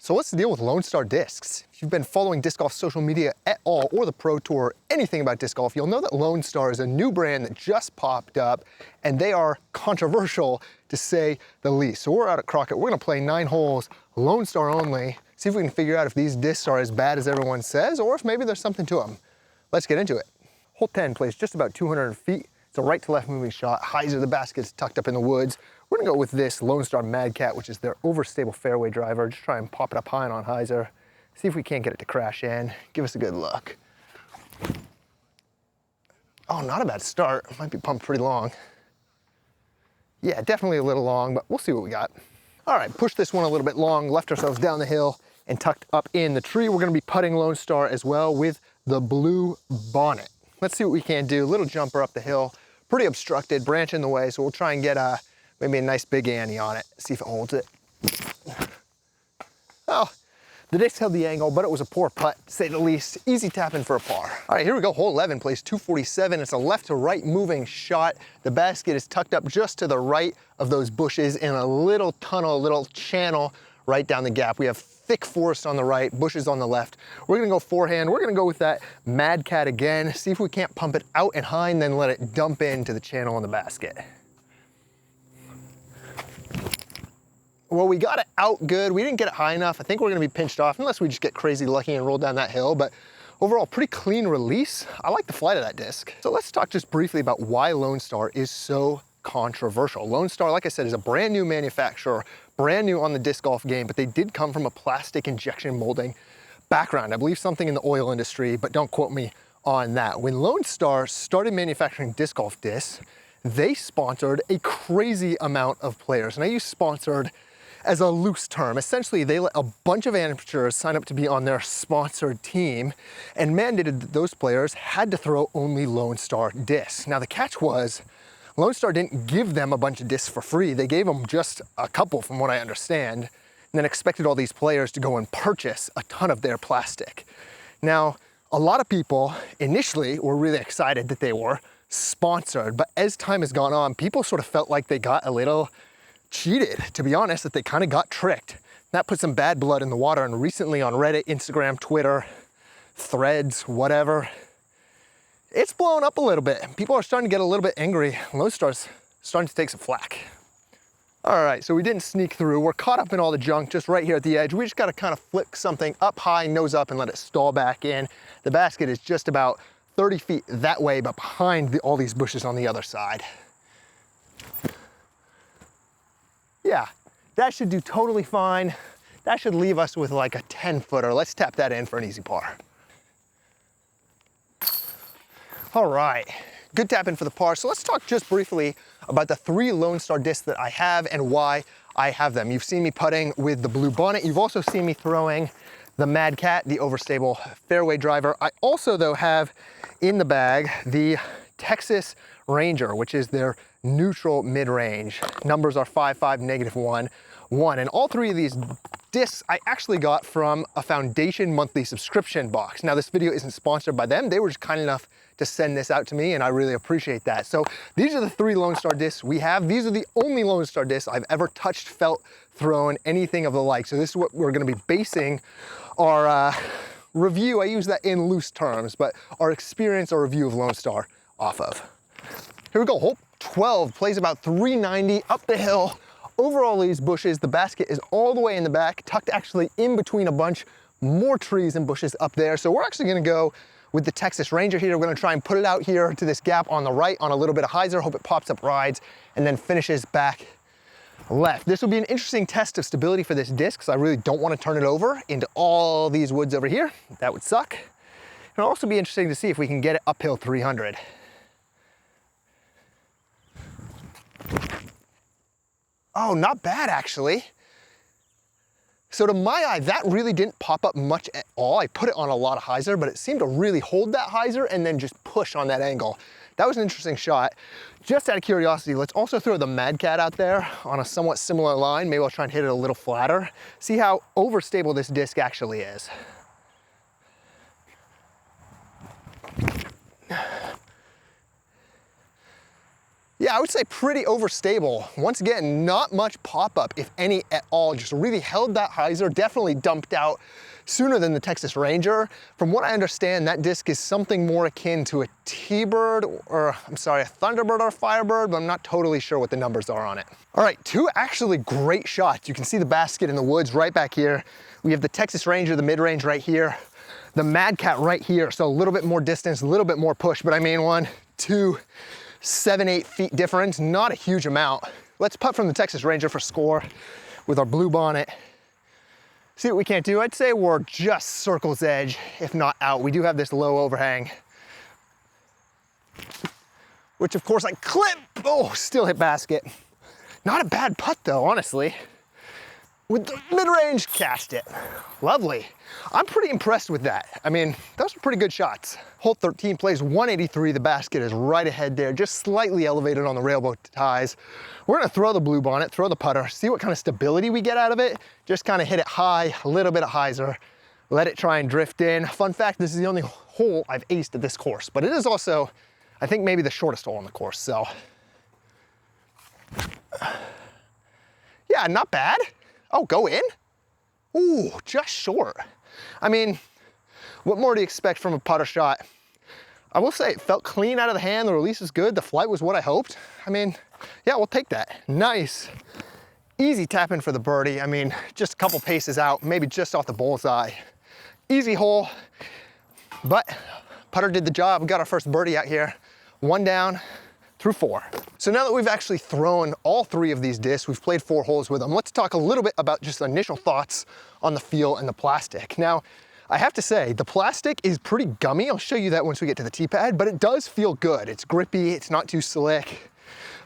So what's the deal with Lone Star discs? If you've been following disc golf social media at all, or the Pro Tour, or anything about disc golf, you'll know that Lone Star is a new brand that just popped up, and they are controversial to say the least. So we're out at Crockett, we're gonna play 9 holes, Lone Star only, see if we can figure out if these discs are as bad as everyone says, or if maybe there's something to them. Let's get into it. Hole 10 plays just about 200 feet. It's a right to left moving shot. Hyzer, the basket's tucked up in the woods. We're gonna go with this Lone Star Mad Cat, which is their overstable fairway driver. Just try and pop it up high on hyzer. See if we can't get it to crash in. Give us a good look. Oh, not a bad start. Might be pumped pretty long. Yeah, definitely a little long, but we'll see what we got. All right, push this one a little bit long, left ourselves down the hill and tucked up in the tree. We're gonna be putting Lone Star as well with the blue bonnet. Let's see what we can do. Little jumper up the hill, pretty obstructed, branch in the way, so we'll try and get maybe a nice big ante on it, see if it holds it. Oh, the disc held the angle, but it was a poor putt, to say the least. Easy tapping for a par. All right, here we go. Hole 11 plays 247. It's a left to right moving shot. The basket is tucked up just to the right of those bushes in a little tunnel, a little channel right down the gap. We have thick forest on the right, bushes on the left. We're gonna go forehand. We're gonna go with that Mad Cat again, see if we can't pump it out and high and then let it dump into the channel in the basket. Well, we got it out good. We didn't get it high enough. I think we're gonna be pinched off unless we just get crazy lucky and roll down that hill. But overall, pretty clean release. I like the flight of that disc. So let's talk just briefly about why Lone Star is so controversial. Lone Star, like I said, is a brand new manufacturer, brand new on the disc golf game, but they did come from a plastic injection molding background. I believe something in the oil industry, but don't quote me on that. When Lone Star started manufacturing disc golf discs, they sponsored a crazy amount of players. And I use sponsored as a loose term. Essentially, they let a bunch of amateurs sign up to be on their sponsored team and mandated that those players had to throw only Lone Star discs. Now, the catch was Lone Star didn't give them a bunch of discs for free. They gave them just a couple, from what I understand, and then expected all these players to go and purchase a ton of their plastic. Now, a lot of people initially were really excited that they were sponsored, but as time has gone on, people sort of felt like they got a little cheated, to be honest, that they kind of got tricked. That put some bad blood in the water, and recently on Reddit, Instagram, Twitter, Threads, whatever, it's blown up a little bit. People are starting to get a little bit angry. Lone Star's starting to take some flack. All right, so we didn't sneak through. We're caught up in all the junk just right here at the edge. We just gotta kind of flick something up high, nose up, and let it stall back in. The basket is just about 30 feet that way, but behind all these bushes on the other side. Yeah, that should do totally fine. That should leave us with like a 10-footer. Let's tap that in for an easy par. All right, good tap in for the par. So let's talk just briefly about the 3 Lone Star discs that I have and why I have them. You've seen me putting with the blue bonnet. You've also seen me throwing the Mad Cat, the overstable fairway driver. I also, though, have in the bag the Texas Ranger, which is their neutral mid-range. Numbers are 5.5, -1, 1. And all 3 of these discs I actually got from a Foundation monthly subscription box. Now, this video isn't sponsored by them. They were just kind enough to send this out to me, and I really appreciate that. So these are the 3 Lone Star discs we have. These are the only Lone Star discs I've ever touched, felt, thrown, anything of the like. So this is what we're gonna be basing our review, I use that in loose terms, but our experience or review of Lone Star off of. Here we go, hole 12, plays about 390 up the hill, over all these bushes. The basket is all the way in the back, tucked actually in between a bunch more trees and bushes up there. So we're actually gonna go with the Texas Ranger here. We're gonna try and put it out here to this gap on the right on a little bit of hyzer, hope it pops up rides, and then finishes back left. This will be an interesting test of stability for this disc, because I really don't want to turn it over into all these woods over here. That would suck. It'll also be interesting to see if we can get it uphill 300. Oh, not bad actually. So to my eye, that really didn't pop up much at all. I put it on a lot of hyzer, but it seemed to really hold that hyzer and then just push on that angle. That was an interesting shot. Just out of curiosity, let's also throw the Mad Cat out there on a somewhat similar line. Maybe I'll try and hit it a little flatter. See how overstable this disc actually is. Yeah, I would say pretty overstable. Once again, not much pop-up, if any at all. Just really held that hyzer, definitely dumped out sooner than the Texas Ranger. From what I understand, that disc is something more akin to a T-Bird, or I'm sorry, a Thunderbird or a Firebird, but I'm not totally sure what the numbers are on it. All right, two actually great shots. You can see the basket in the woods right back here. We have the Texas Ranger, the mid-range right here, the Mad Cat right here. So a little bit more distance, a little bit more push, but I mean 1, 2, 7, 8 feet difference, not a huge amount. Let's putt from the Texas Ranger for score with our blue bonnet. See what we can't do. I'd say we're just circle's edge, if not out. We do have this low overhang, which of course I clip. Oh, still hit basket. Not a bad putt though, honestly. With the mid-range, cast it. Lovely. I'm pretty impressed with that. I mean, those are pretty good shots. Hole 13 plays 183. The basket is right ahead there, just slightly elevated on the railboat ties. We're gonna throw the blue bonnet, throw the putter, see what kind of stability we get out of it. Just kind of hit it high, a little bit of hyzer, let it try and drift in. Fun fact, this is the only hole I've aced at this course, but it is also, I think, maybe the shortest hole on the course, so. Yeah, not bad. Oh, go in? Ooh, just short. I mean, what more do you expect from a putter shot? I will say it felt clean out of the hand. The release was good. The flight was what I hoped. I mean, yeah, we'll take that. Nice. Easy tap in for the birdie. I mean, just a couple paces out, maybe just off the bullseye. Easy hole, but putter did the job. We got our first birdie out here. 1 down through 4. So now that we've actually thrown all 3 of these discs, we've played 4 holes with them, let's talk a little bit about just initial thoughts on the feel and the plastic. Now, I have to say, the plastic is pretty gummy. I'll show you that once we get to the tee pad, but it does feel good. It's grippy, it's not too slick,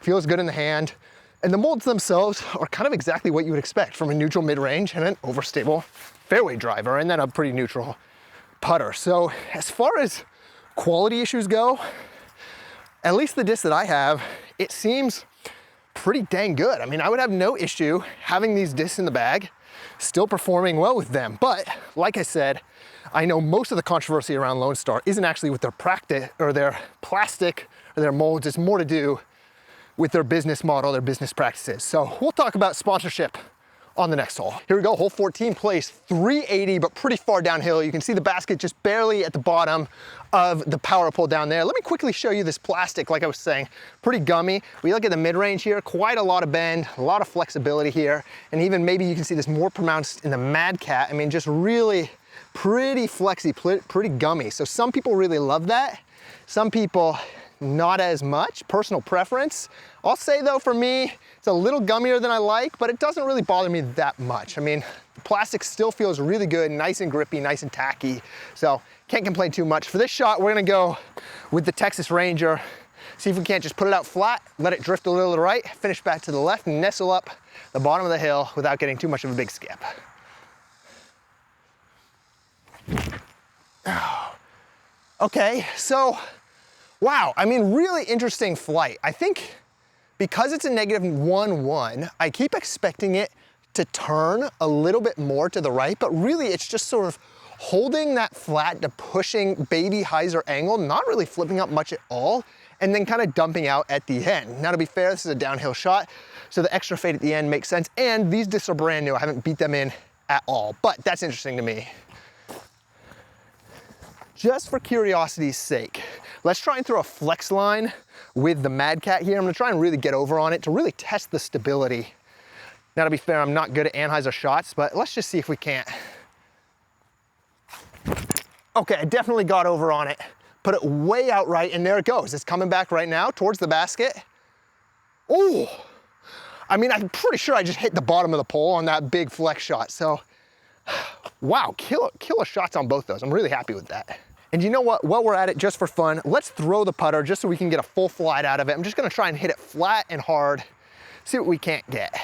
feels good in the hand. And the molds themselves are kind of exactly what you would expect from a neutral mid-range and an overstable fairway driver, and then a pretty neutral putter. So as far as quality issues go, at least the disc that I have, it seems pretty dang good. I mean, I would have no issue having these discs in the bag, still performing well with them. But like I said, I know most of the controversy around Lone Star isn't actually with their practice or their plastic or their molds. It's more to do with their business model, their business practices. So we'll talk about sponsorship on the next hole. Here we go, hole 14 plays 380, but pretty far downhill. You can see the basket just barely at the bottom of the power pole down there. Let me quickly show you this plastic, like I was saying, pretty gummy. We look at the mid-range here, quite a lot of bend, a lot of flexibility here, and even maybe you can see this more pronounced in the Mad Cat. I mean, just really pretty flexy, pretty gummy. So some people really love that. Some people not as much, personal preference. I'll say though, for me, it's a little gummier than I like, but it doesn't really bother me that much. I mean, the plastic still feels really good, nice and grippy, nice and tacky. So can't complain too much. For this shot, we're gonna go with the Texas Ranger. See if we can't just put it out flat, let it drift a little to the right, finish back to the left, and nestle up the bottom of the hill without getting too much of a big skip. Okay, so wow, I mean, really interesting flight. I think because it's a -1-1, I keep expecting it to turn a little bit more to the right, but really it's just sort of holding that flat to pushing baby hyzer angle, not really flipping up much at all, and then kind of dumping out at the end. Now, to be fair, this is a downhill shot, so the extra fade at the end makes sense, and these discs are brand new. I haven't beat them in at all, but that's interesting to me. Just for curiosity's sake, let's try and throw a flex line with the Mad Cat here. I'm gonna try and really get over on it to really test the stability. Now, to be fair, I'm not good at anhyzer shots, but let's just see if we can't. Okay, I definitely got over on it. Put it way out right, and there it goes. It's coming back right now towards the basket. Oh, I mean, I'm pretty sure I just hit the bottom of the pole on that big flex shot. So, wow, killer shots on both those. I'm really happy with that. And you know what, while we're at it, just for fun, let's throw the putter just so we can get a full flight out of it. I'm just gonna try and hit it flat and hard, see what we can't get.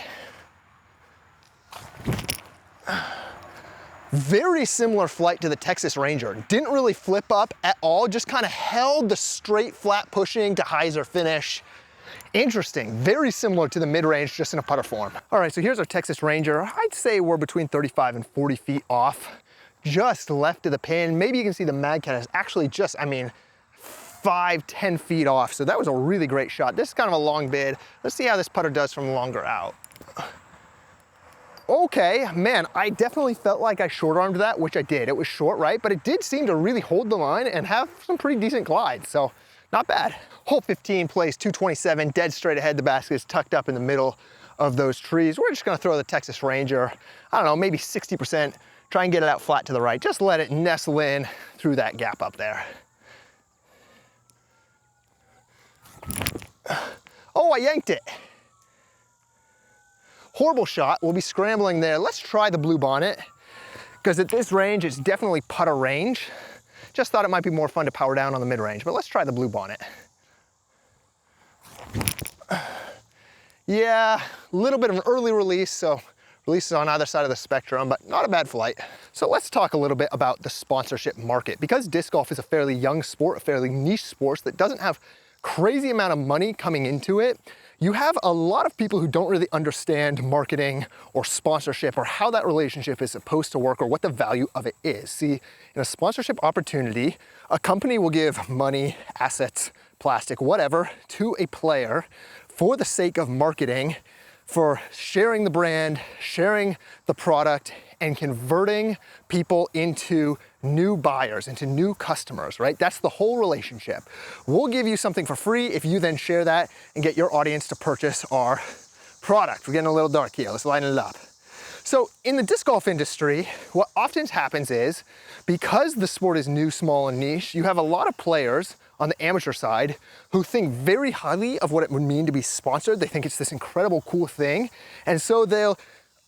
Very similar flight to the Texas Ranger. Didn't really flip up at all, just kind of held the straight flat pushing to hyzer finish. Interesting, very similar to the mid-range, just in a putter form. All right, so here's our Texas Ranger. I'd say we're between 35 and 40 feet off, just left of the pin. Maybe you can see the Mad Cat is actually just, I mean, 5, 10 feet off. So that was a really great shot. This is kind of a long bid. Let's see how this putter does from longer out. Okay, man, I definitely felt like I short-armed that, which I did. It was short, right? But it did seem to really hold the line and have some pretty decent glide, so not bad. Hole 15 plays 227, dead straight ahead. The basket is tucked up in the middle of those trees. We're just gonna throw the Texas Ranger, I don't know, maybe 60%, try and get it out flat to the right. Just let it nestle in through that gap up there. Oh, I yanked it. Horrible shot, we'll be scrambling there. Let's try the blue bonnet, because at this range, it's definitely putter range. Just thought it might be more fun to power down on the mid-range, but let's try the blue bonnet. Yeah, a little bit of an early release, so releases on either side of the spectrum, but not a bad flight. So let's talk a little bit about the sponsorship market. Because disc golf is a fairly young sport, a fairly niche sport that doesn't have crazy amount of money coming into it, you have a lot of people who don't really understand marketing or sponsorship or how that relationship is supposed to work or what the value of it is. See, in a sponsorship opportunity, a company will give money, assets, plastic, whatever, to a player for the sake of marketing, for sharing the brand, sharing the product, and converting people into new buyers, into new customers, right? That's the whole relationship. We'll give you something for free if you then share that and get your audience to purchase our product. We're getting a little dark here, let's lighten it up. So in the disc golf industry, what often happens is, because the sport is new, small, and niche, you have a lot of players on the amateur side who think very highly of what it would mean to be sponsored. They think it's this incredible, cool thing. And so they'll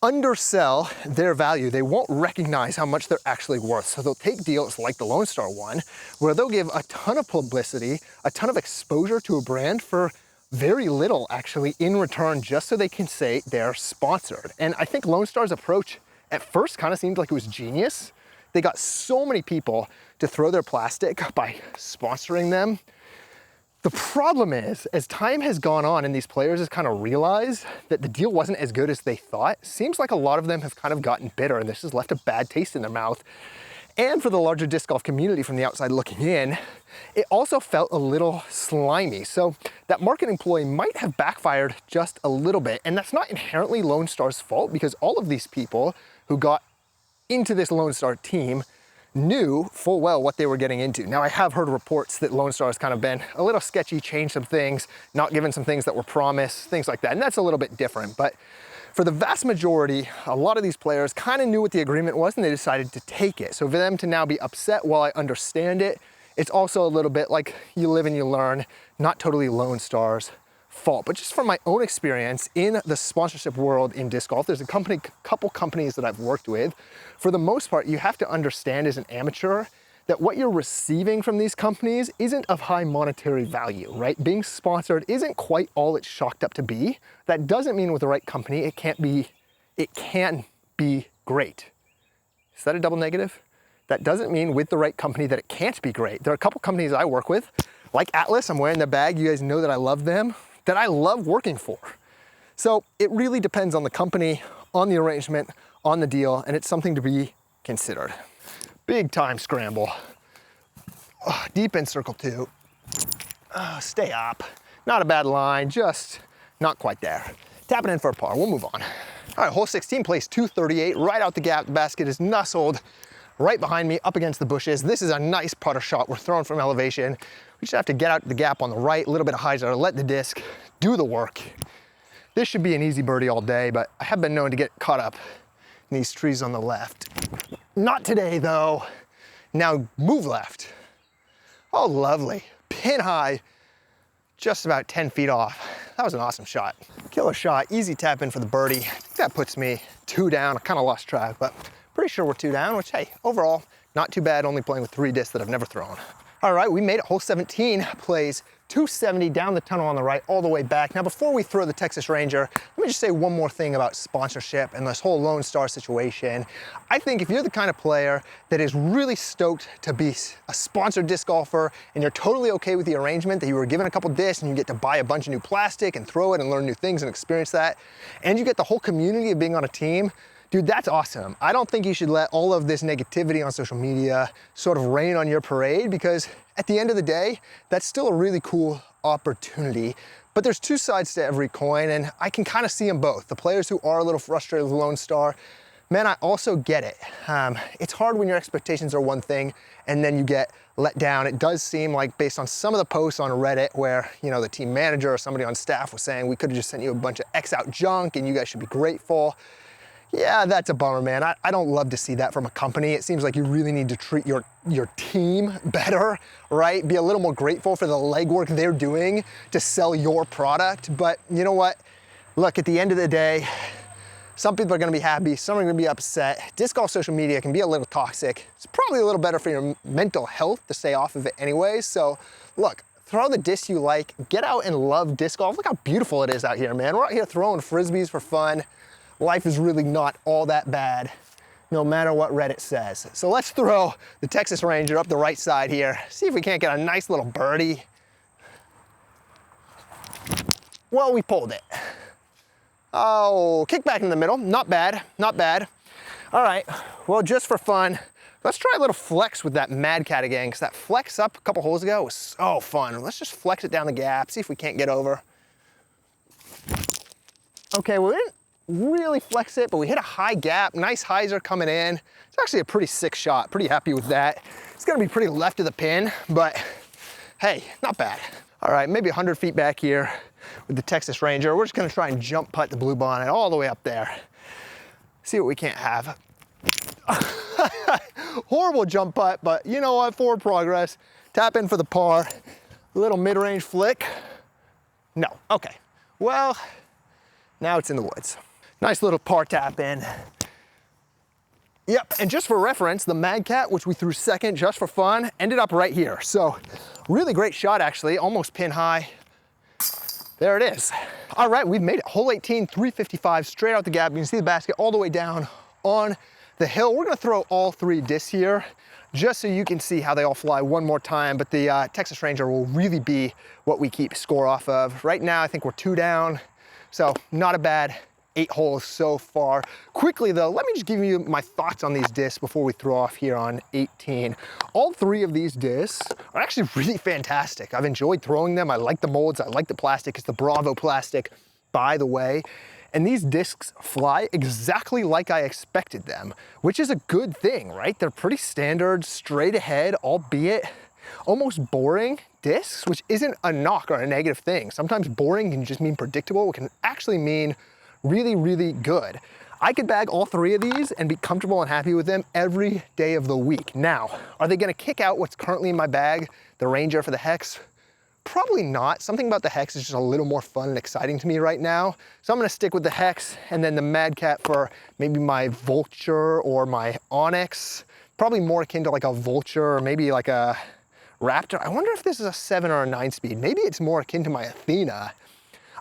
undersell their value. They won't recognize how much they're actually worth. So they'll take deals like the Lone Star one, where they'll give a ton of publicity, a ton of exposure to a brand for very little actually in return, just so they can say they're sponsored. And I think Lone Star's approach at first kind of seemed like it was genius. They got so many people to throw their plastic by sponsoring them. The problem is, as time has gone on and these players have kind of realized that the deal wasn't as good as they thought, seems like a lot of them have kind of gotten bitter, and this has left a bad taste in their mouth. And for the larger disc golf community from the outside looking in, it also felt a little slimy. So that marketing ploy might have backfired just a little bit, and that's not inherently Lone Star's fault, because all of these people who got into this Lone Star team knew full well what they were getting into. Now, I have heard reports that Lone Star has kind of been a little sketchy, changed some things, not given some things that were promised, things like that, and that's a little bit different. But for the vast majority, a lot of these players kind of knew what the agreement was and they decided to take it. So for them to now be upset, while I understand it, it's also a little bit like you live and you learn, not totally Lone Star's fault. But just from my own experience in the sponsorship world in disc golf, there's a couple companies that I've worked with. For the most part, you have to understand as an amateur that what you're receiving from these companies isn't of high monetary value, right? Being sponsored isn't quite all it's chalked up to be. That doesn't mean with the right company, it can be great. Is that a double negative? That doesn't mean with the right company that it can't be great. There are a couple companies I work with, like Atlas, I'm wearing the bag, you guys know that I love them, that I love working for. So it really depends on the company, on the arrangement, on the deal, and it's something to be considered. Big time scramble. Oh, deep in circle 2. Stay up. Not a bad line, just not quite there. Tap it in for a par, we'll move on. All right, hole 16 plays 238, right out the gap. The basket is nestled right behind me, up against the bushes. This is a nice putter shot. We're throwing from elevation. We just have to get out the gap on the right, a little bit of hyzer, let the disc do the work. This should be an easy birdie all day, but I have been known to get caught up in these trees on the left. Not today though. Now move left. Oh, lovely. Pin high, just about 10 feet off. That was an awesome shot. Killer shot, easy tap in for the birdie. I think that puts me 2 down. I kind of lost track, but pretty sure we're 2 down, which, hey, overall, not too bad, only playing with 3 discs that I've never thrown. All right, we made it. Hole 17 plays 270 down the tunnel on the right, all the way back. Now, before we throw the Texas Ranger, let me just say one more thing about sponsorship and this whole Lone Star situation. I think if you're the kind of player that is really stoked to be a sponsored disc golfer and you're totally okay with the arrangement that you were given a couple discs and you get to buy a bunch of new plastic and throw it and learn new things and experience that, and you get the whole community of being on a team Dude, that's awesome. I don't think you should let all of this negativity on social media sort of rain on your parade, because at the end of the day, that's still a really cool opportunity. But there's two sides to every coin, and I can kind of see them both. The players who are a little frustrated with Lone Star, man, I also get it. It's hard when your expectations are one thing and then you get let down. It does seem like, based on some of the posts on Reddit where, you know, the team manager or somebody on staff was saying, we could have just sent you a bunch of X out junk and you guys should be grateful. Yeah, that's a bummer, man. I don't love to see that from a company. It seems like you really need to treat your team better, right? Be a little more grateful for the legwork they're doing to sell your product. But you know what? Look, at the end of the day, some people are gonna be happy, some are gonna be upset. Disc golf social media can be a little toxic. It's probably a little better for your mental health to stay off of it anyways. So look, throw the disc you like, get out and love disc golf. Look how beautiful it is out here, man. We're out here throwing Frisbees for fun. Life is really not all that bad, no matter what Reddit says. So let's throw the Texas Ranger up the right side here. See if we can't get a nice little birdie. Well, we pulled it. Oh, kick back in the middle. Not bad, not bad. All right, well, just for fun, let's try a little flex with that Mad Cat again, because that flex up a couple holes ago was so fun. Let's just flex it down the gap, see if we can't get over. Okay, well, we didn't really flex it, but we hit a high gap, nice hyzer coming in. It's actually a pretty sick shot, pretty happy with that. It's gonna be pretty left of the pin, but hey, not bad. All right, maybe 100 feet back here with the Texas Ranger. We're just gonna try and jump putt the blue bonnet all the way up there. See what we can't have. Horrible jump putt, but you know what, forward progress. Tap in for the par. Little mid-range flick. No, okay. Well, now it's in the woods. Nice little par tap in. Yep, and just for reference, the Mad Cat, which we threw second just for fun, ended up right here. So really great shot, actually, almost pin high. There it is. All right, we've made it. Hole 18, 355, straight out the gap. You can see the basket all the way down on the hill. We're gonna throw all three discs here, just so you can see how they all fly one more time, but the Texas Ranger will really be what we keep score off of. Right now, I think we're 2 down, so not a bad 8 holes so far. Quickly though, let me just give you my thoughts on these discs before we throw off here on 18. All 3 of these discs are actually really fantastic. I've enjoyed throwing them. I like the molds, I like the plastic. It's the Bravo plastic, by the way. And these discs fly exactly like I expected them, which is a good thing, right? They're pretty standard, straight ahead, albeit almost boring discs, which isn't a knock or a negative thing. Sometimes boring can just mean predictable. It can actually mean really, really good. I could bag all 3 of these and be comfortable and happy with them every day of the week. Now, are they gonna kick out what's currently in my bag, the Ranger for the Hex? Probably not. Something about the Hex is just a little more fun and exciting to me right now. So I'm gonna stick with the Hex and then the Mad Cat for maybe my Vulture or my Onyx. Probably more akin to like a Vulture or maybe like a Raptor. I wonder if this is a 7 or a 9 speed. Maybe it's more akin to my Athena.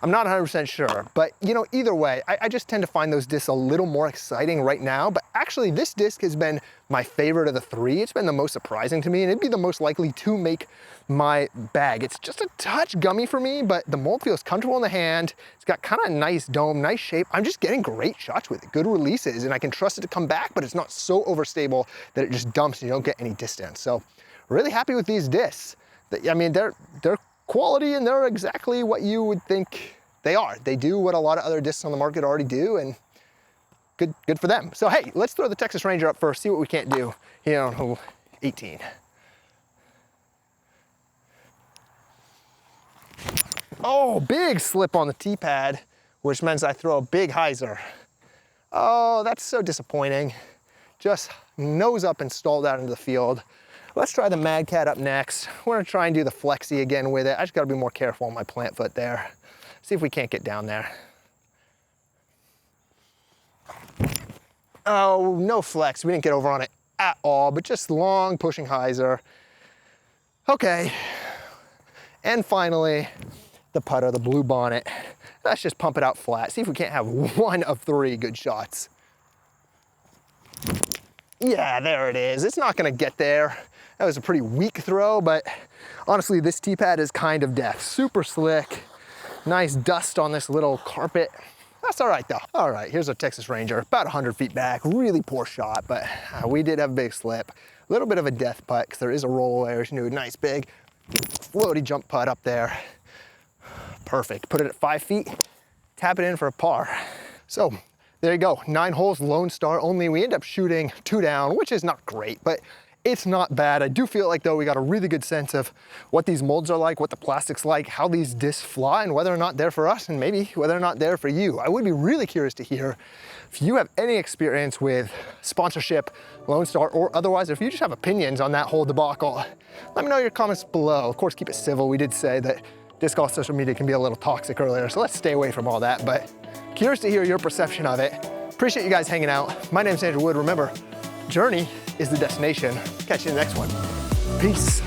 I'm not 100% sure, but you know, either way, I just tend to find those discs a little more exciting right now, but actually this disc has been my favorite of the 3. It's been the most surprising to me, and it'd be the most likely to make my bag. It's just a touch gummy for me, but the mold feels comfortable in the hand. It's got kind of nice dome, nice shape. I'm just getting great shots with it, good releases, and I can trust it to come back, but it's not so overstable that it just dumps and you don't get any distance. So really happy with these discs. I mean, they're quality, and they're exactly what you would think they are. They do what a lot of other discs on the market already do, and good for them. So hey, let's throw the Texas Ranger up first, see what we can't do here on hole 18. Oh, big slip on the tee pad, which means I throw a big hyzer. Oh, that's so disappointing. Just nose up and stalled out into the field. Let's try the Mad Cat up next. We're gonna try and do the flexi again with it. I just gotta be more careful on my plant foot there. See if we can't get down there. Oh, no flex. We didn't get over on it at all, but just long pushing hyzer. Okay. And finally, the putter, the blue bonnet. Let's just pump it out flat. See if we can't have 1 of 3 good shots. Yeah, there it is. It's not gonna get there. That was a pretty weak throw, but honestly, this tee pad is kind of death. Super slick, nice dust on this little carpet. That's all right though. All right, here's our Texas Ranger, about 100 feet back, really poor shot, but we did have a big slip. A little bit of a death putt, because there is a roll there, so a nice big floaty jump putt up there. Perfect, put it at 5 feet, tap it in for a par. So there you go, 9 holes, Lone Star only. We end up shooting 2 down, which is not great, but it's not bad. I do feel like though we got a really good sense of what these molds are like, what the plastic's like, how these discs fly, and whether or not they're for us, and maybe whether or not they're for you. I would be really curious to hear if you have any experience with sponsorship, Lone Star, or otherwise, if you just have opinions on that whole debacle. Let me know in your comments below. Of course, keep it civil. We did say that disc golf social media can be a little toxic earlier, so let's stay away from all that, but curious to hear your perception of it. Appreciate you guys hanging out. My name's Andrew Wood. Remember, journey is the destination. Catch you in the next one. Peace.